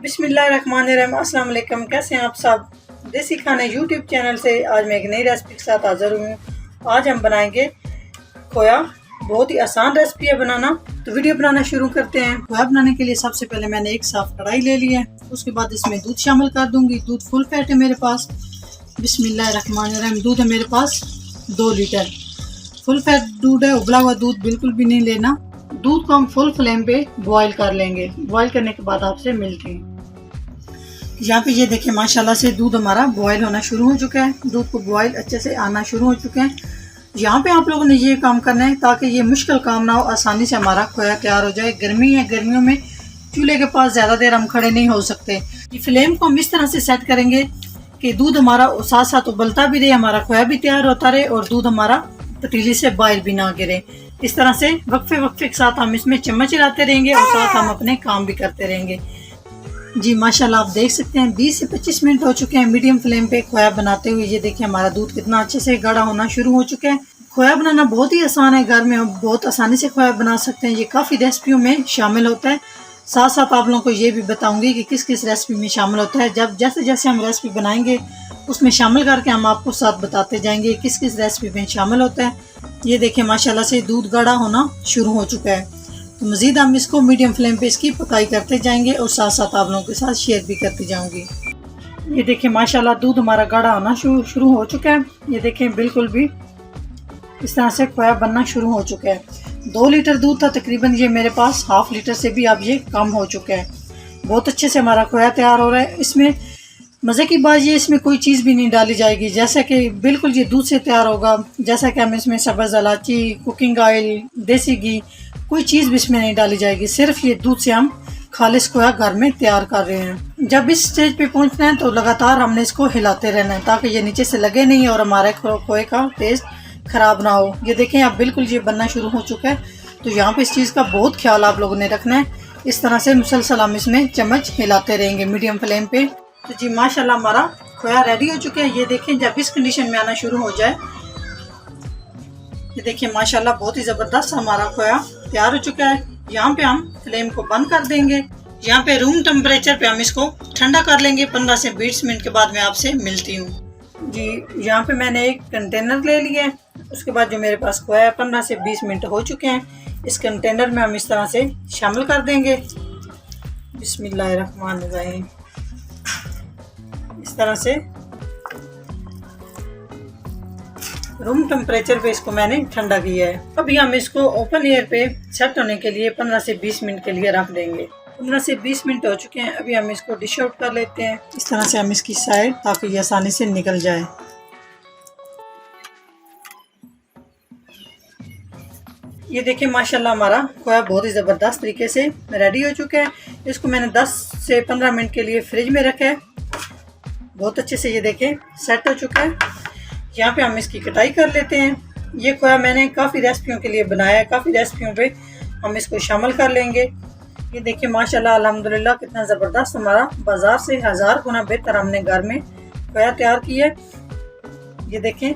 बिस्मिल्लाहिर्रहमानिर्रहीम। अस्सलाम वालेकुम। कैसे हैं आप सब? देसी खाने यूट्यूब चैनल से आज मैं एक नई रेसिपी के साथ हाजिर हूँ। आज हम बनाएंगे खोया। बहुत ही आसान रेसिपी है बनाना, तो वीडियो बनाना शुरू करते हैं। खोया बनाने के लिए सबसे पहले मैंने एक साफ कढ़ाई ले ली है। उसके बाद इसमें दूध शामिल कर दूंगी। दूध फुल फैट है मेरे पास। बिस्मिल्लाहिर्रहमानिर्रहीम। दूध है मेरे पास 2 लीटर। फुल फैट दूध है, उबला हुआ दूध बिल्कुल भी नहीं लेना। दूध को हम फुल फ्लेम पे बॉईल कर लेंगे। बॉईल करने के बाद आपसे मिलते हैं। यहाँ पे ये देखिए माशाल्लाह से दूध हमारा बॉईल होना शुरू हो चुका है। दूध को बॉईल अच्छे से आना शुरू हो चुके हैं। यहाँ पे आप लोगों ने ये काम करना है ताकि ये मुश्किल काम ना हो, आसानी से हमारा खोया तैयार हो जाए। गर्मी है, गर्मियों में चूल्हे के पास ज़्यादा देर हम खड़े नहीं हो सकते। ये फ्लेम को हम इस तरह से सेट करेंगे कि दूध हमारा साथ साथ उबलता भी रहे, हमारा खोया भी तैयार होता रहे और दूध हमारा पतीली से बाहर भी ना गिरे। इस तरह से वक्फे वक्फे के साथ हम इसमें चम्मच हिलाते रहेंगे और साथ हम अपने काम भी करते रहेंगे। जी माशाल्लाह आप देख सकते हैं 20 से 25 मिनट हो चुके हैं मीडियम फ्लेम पे खोया बनाते हुए। ये देखिए हमारा दूध कितना अच्छे से गाढ़ा होना शुरू हो चुका है। खोया बनाना बहुत ही आसान है, घर में हम बहुत आसानी से खोया बना सकते हैं। ये काफ़ी रेसिपियों में शामिल होता है। साथ साथ आप लोगों को ये भी बताऊंगी कि किस किस रेसिपी में शामिल होता है। जब जैसे जैसे हम रेसिपी बनाएंगे उसमें शामिल करके हम आपको साथ बताते जाएंगे किस किस रेसिपी में शामिल होता है। ये देखिए माशाल्लाह से दूध गाढ़ा होना शुरू हो चुका है। तो मज़ीद हम इसको मीडियम फ्लेम पे इसकी पकाई करते जाएंगे और साथ साथ आप लोगों के साथ शेयर भी करती जाऊंगी। ये देखिए माशाल्लाह दूध हमारा गाढ़ा होना शुरू हो चुका है। ये देखें बिल्कुल भी इस तरह से खोया बनना शुरू हो चुका है। 2 लीटर दूध था तकरीबन, ये मेरे पास हाफ लीटर से भी अब ये कम हो चुका है। बहुत अच्छे से हमारा खोया तैयार हो रहा है। इसमें मज़े की बात ये इसमें कोई चीज़ भी नहीं डाली जाएगी, जैसा कि बिल्कुल ये दूध से तैयार होगा। जैसा कि हम इसमें सब्ज़ इलायची, कुकिंग ऑयल, देसी घी, कोई चीज़ भी इसमें नहीं डाली जाएगी। सिर्फ ये दूध से हम खालिश खोया घर में तैयार कर रहे हैं। जब इस स्टेज पे पहुंचना है तो लगातार हमने इसको हिलाते रहना है ताकि ये नीचे से लगे नहीं और हमारे खोए का टेस्ट ख़राब ना हो। ये देखें अब बिल्कुल ये बनना शुरू हो चुका है। तो यहाँ पे इस चीज़ का बहुत ख्याल आप लोगों ने रखना है। इस तरह से मुसलसल हम इसमें चम्मच हिलाते रहेंगे मीडियम फ्लेम पे। तो जी माशाल्लाह हमारा खोया रेडी हो चुका है। ये देखें जब इस कंडीशन में आना शुरू हो जाए, ये देखिए माशाल्लाह बहुत ही ज़बरदस्त हमारा खोया तैयार हो चुका है। यहाँ पे हम फ्लेम को बंद कर देंगे। यहाँ पे रूम टेम्परेचर पे हम इसको ठंडा कर लेंगे। 15 से 20 मिनट के बाद मैं आपसे मिलती हूँ। जी यहाँ पे मैंने एक कंटेनर ले लिया है। उसके बाद जो मेरे पास खोया है 15 से 20 मिनट हो चुके हैं। इस कंटेनर में हम इस तरह से शामिल कर देंगे। बिस्मिल्लाहिर्रहमानिर्रहीम। इस तरह से रूम टेम्परेचर पे इसको मैंने ठंडा किया है। अभी हम इसको ओपन एयर पे सेट होने के लिए 15 से 20 मिनट के लिए रख देंगे। 15 से 20 मिनट हो चुके हैं। अभी हम इसको डिश आउट कर लेते हैं। इस तरह से हम इसकी साइड ताकि ये आसानी से निकल जाए। ये देखिए माशाल्लाह हमारा खोया बहुत ही ज़बरदस्त तरीके से रेडी हो चुका है। इसको मैंने 10 से 15 मिनट के लिए फ्रिज में रखा है। बहुत अच्छे से ये देखें सेट हो चुका है। यहाँ पे हम इसकी कटाई कर लेते हैं। ये खोया मैंने काफ़ी रेसिपियों के लिए बनाया है, काफ़ी रेसिपियों पे हम इसको शामिल कर लेंगे। ये देखिए माशाल्लाह अल्हम्दुलिल्लाह कितना ज़बरदस्त हमारा बाज़ार से 1000 गुना बेहतर हमने घर में खोया तैयार किया है। ये देखें,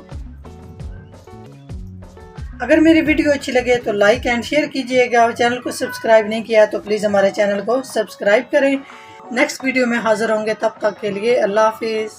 अगर मेरी वीडियो अच्छी लगे तो लाइक एंड शेयर कीजिएगा। चैनल को सब्सक्राइब नहीं किया तो प्लीज़ हमारे चैनल को सब्सक्राइब करें। नेक्स्ट वीडियो में हाजिर होंगे, तब तक के लिए अल्लाह हाफिज़।